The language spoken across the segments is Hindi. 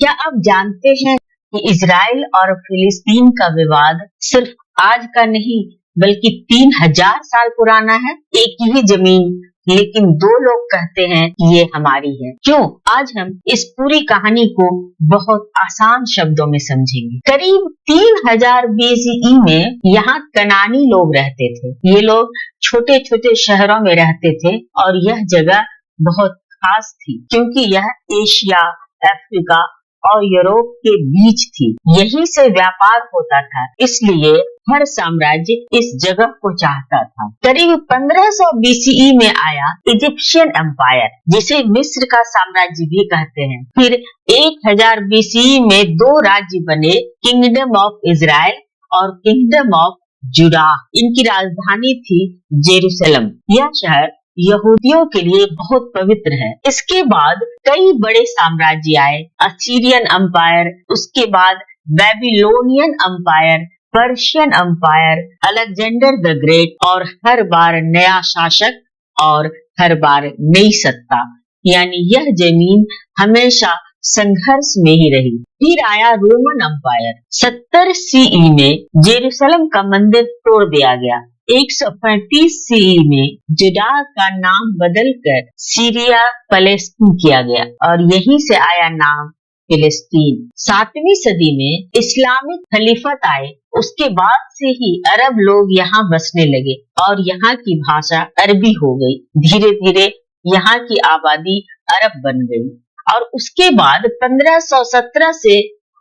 क्या आप जानते हैं कि इजराइल और फिलिस्तीन का विवाद सिर्फ आज का नहीं बल्कि 3000 साल पुराना है। एक ही जमीन, लेकिन दो लोग कहते हैं कि ये हमारी है। क्यों? आज हम इस पूरी कहानी को बहुत आसान शब्दों में समझेंगे। करीब 3000 BCE में यहाँ कनानी लोग रहते थे। ये लोग छोटे छोटे शहरों में रहते थे और यह जगह बहुत खास थी क्योंकि यह एशिया, अफ्रीका और यूरोप के बीच थी। यहीं से व्यापार होता था, इसलिए हर साम्राज्य इस जगह को चाहता था। करीब 1500 BCE में आया इजिप्शियन एम्पायर, जिसे मिस्र का साम्राज्य भी कहते हैं। फिर 1000 BCE में दो राज्य बने, किंगडम ऑफ इजराइल और किंगडम ऑफ जुड़ा। इनकी राजधानी थी जेरूसलम। यह शहर यहूदियों के लिए बहुत पवित्र है। इसके बाद कई बड़े साम्राज्य आए, असीरियन एम्पायर, उसके बाद Babylonian empire, Persian empire, Alexander the great, और हर बार नया शासक और हर बार नई सत्ता। यानी यह जमीन हमेशा संघर्ष में ही रही। फिर आया रोमन एम्पायर। 70 CE में जेरूसलम का मंदिर तोड़ दिया गया। 135 CE में जुदा का नाम बदलकर सीरिया पैलेस्टीन किया गया और यहीं से आया नाम फिलिस्तीन। 7वीं सदी में इस्लामिक खलीफत आए। उसके बाद से ही अरब लोग यहाँ बसने लगे और यहाँ की भाषा अरबी हो गई। धीरे धीरे यहाँ की आबादी अरब बन गई और उसके बाद 1517 से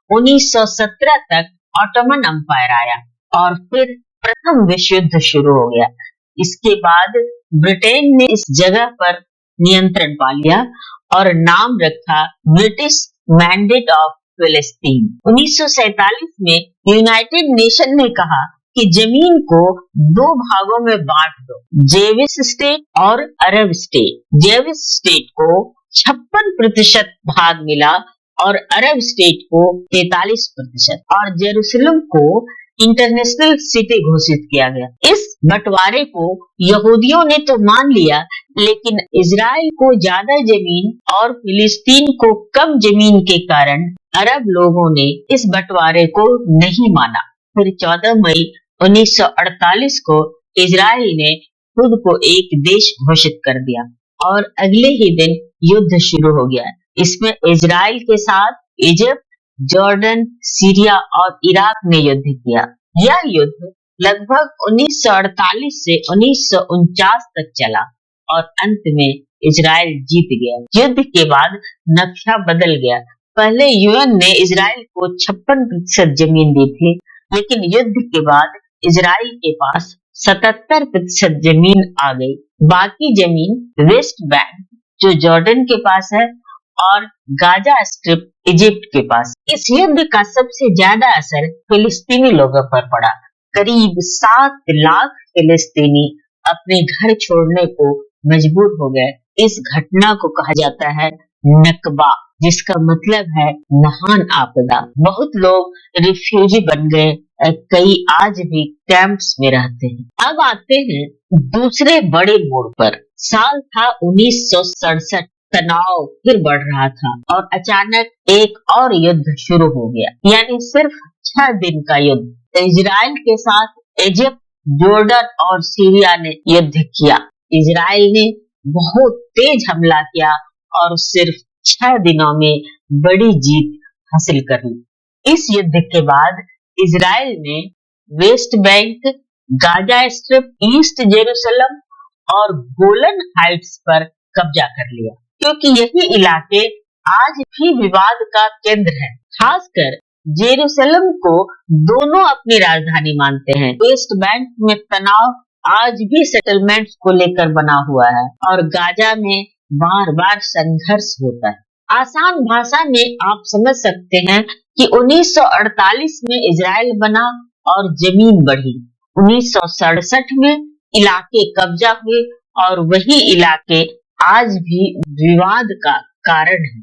1917 तक ऑटोमन एम्पायर आया और फिर प्रथम विश्व युद्ध शुरू हो गया। इसके बाद ब्रिटेन ने इस जगह पर नियंत्रण पा लिया और नाम रखा ब्रिटिश मैंडेट ऑफ फिलिस्तीन। 1947 में यूनाइटेड नेशन ने कहा कि जमीन को दो भागों में बांट दो, जेविश स्टेट और अरब स्टेट। जेविश स्टेट को 56% भाग मिला और अरब स्टेट को 43% और जेरूसलम को इंटरनेशनल सिटी घोषित किया गया। इस बंटवारे को यहूदियों ने तो मान लिया, लेकिन इजराइल को ज्यादा जमीन और फिलिस्तीन को कम जमीन के कारण अरब लोगों ने इस बंटवारे को नहीं माना। फिर 14 मई 1948 को इजराइल ने खुद को एक देश घोषित कर दिया और अगले ही दिन युद्ध शुरू हो गया। इसमें इजराइल के साथ इजिप्ट, जॉर्डन, सीरिया और इराक ने युद्ध किया। यह युद्ध लगभग 1948 से 1949 तक चला और अंत में इजराइल जीत गया। युद्ध के बाद नक्शा बदल गया। पहले यूएन ने इजराइल को 56% जमीन दी थी, लेकिन युद्ध के बाद इजराइल के पास 77% जमीन आ गई। बाकी जमीन वेस्ट बैंक जो जॉर्डन के पास है और गाजा स्ट्रिप इजिप्ट के पास। इस युद्ध का सबसे ज्यादा असर फिलिस्तीनी लोगों पर पड़ा। करीब 7 लाख फिलिस्तीनी अपने घर छोड़ने को मजबूर हो गए। इस घटना को कहा जाता है नकबा, जिसका मतलब है महान आपदा। बहुत लोग रिफ्यूजी बन गए, कई आज भी कैंप्स में रहते हैं। अब आते हैं दूसरे बड़े मोड़ पर। साल था 1967। तनाव फिर बढ़ रहा था और अचानक एक और युद्ध शुरू हो गया, यानी सिर्फ 6 दिन का युद्ध। इजराइल के साथ इजिप्ट, जॉर्डन और सीरिया ने युद्ध किया। इजराइल ने बहुत तेज हमला किया और सिर्फ 6 दिनों में बड़ी जीत हासिल कर ली। इस युद्ध के बाद इजराइल ने West Bank, Gaza strip, east Jerusalem और गोलन हाइट्स पर कब्जा कर लिया, क्योंकि यही इलाके आज भी विवाद का केंद्र है। खासकर जेरूसलम को दोनों अपनी राजधानी मानते हैं। वेस्ट बैंक में तनाव आज भी सेटलमेंट्स को लेकर बना हुआ है और गाजा में बार बार संघर्ष होता है। आसान भाषा में आप समझ सकते हैं कि 1948 में इजराइल बना और जमीन बढ़ी। 1967 में इलाके कब्जा हुए और वही इलाके आज भी विवाद का कारण है।